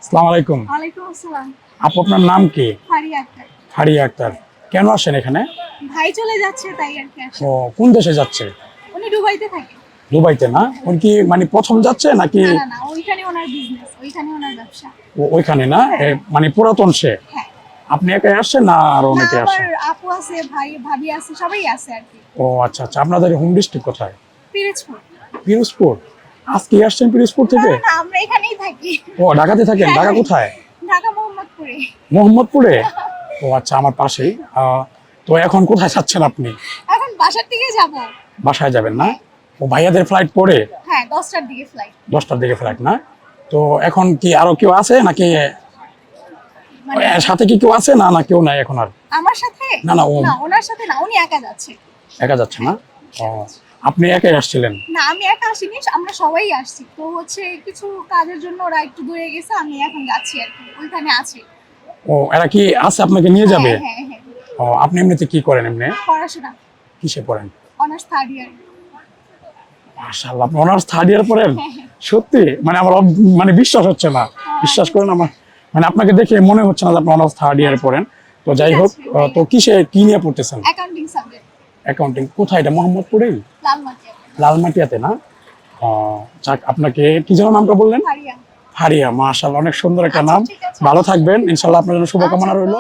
আসসালামু আলাইকুম। ওয়ালাইকুম আসসালাম। আপু আপনার নাম কি? ফারিয়া আক্তার। ফারিয়া আক্তার। কেন আসেন এখানে? ভাই চলে যাচ্ছে তাই আর কি আসা। ও কোন দেশে যাচ্ছে? উনি দুবাইতে থাকে। দুবাইতে না? উনি কি মানে প্রথম যাচ্ছে নাকি না, ওইখানে ওনার বিজনেস, ওইখানে ওনার ব্যবসা। ওইখানে না? মানে পুরাতন সে। হ্যাঁ। আপনি একাই আসছেন না আর না, অনেকে আমার আসে? আপু আছে, ভাই ভাবি আছে, সবাই আছে আর কি। ও আচ্ছা আচ্ছা। আপনাদের হোম ডিস্ট্রিক্ট কোথায়? পিরোজপুর। পিরোজপুর। আজকে আসছেন পিরোজপুর না, থেকে? না, আমরা এখানেই থাকি। ও ঢাকাতে থাকেন? হ্যাঁ, ঢাকা কোথায়? ঢাকা মোহাম্মদপুরে। মোহাম্মদপুরে? ও আচ্ছা, আমার পাশেই। তো এখন কোথায় যাচ্ছেন আপনি? এখন বাসার দিকে যাব। বাসায় যাবেন না? ও ভাইয়াদের ফ্লাইট পড়ে হ্যাঁ, 10টার দিকে ফ্লাইট। 10টার দিকে ফ্লাইট না? তো এখন কি আরো কেউ আছে নাকি মানে সাথে কি কেউ আছে না কেউ নাই এখন আর? আমার সাথে? না, না, না, ওনার সাথে না, উনি একা যাচ্ছে। একা যাচ্ছে না? ও, আপনি একাই আসছিলেন? না, আমি একা আসিনি, আমরা সবাই আসছি। তো হচ্ছে কিছু কাজের জন্য ওরা একটু দূরে গেছে, আমি এখন যাচ্ছি আর কি, ওইখানে আছি। ও, এরা কি আছে আপনাকে নিয়ে যাবে? হ্যাঁ, হ্যাঁ, হ্যাঁ। ও, আপনি এমনিতে কি করেন এমনি? পড়াশোনা, কিসে পড়েন? Honours third year. মাশাআল্লাহ, আপনি অনার্স থার্ড ইয়ার পড়েন? হ্যাঁ, হ্যাঁ। সত্যি? মানে আমার মানে বিশ্বাস হচ্ছে না। বিশ্বাস করেন, আমার মানে আপনাকে দেখে মনে হচ্ছে না যে আপনি অনার্স থার্ড ইয়ারে পড়েন। তো যাই হোক, তো কি নিয়ে পড়তেছেন? Accounting subject. অ্যাকাউন্টিং। কোথায় এটা? মোহাম্মদপুরেই? লালমাটিয়া। লালমাটিয়াতে না? যাক, আপনাকে কি যেন নামটা বললেন? ফারিয়া। ফারিয়া। মাশাআল্লাহ, অনেক সুন্দর একটা আচ্ছা, নাম। ঠিক আছে। ভালো থাকবেন, ইনশাআল্লাহ আপনার জন্য শুভকামনা আচ্ছা, রইলো।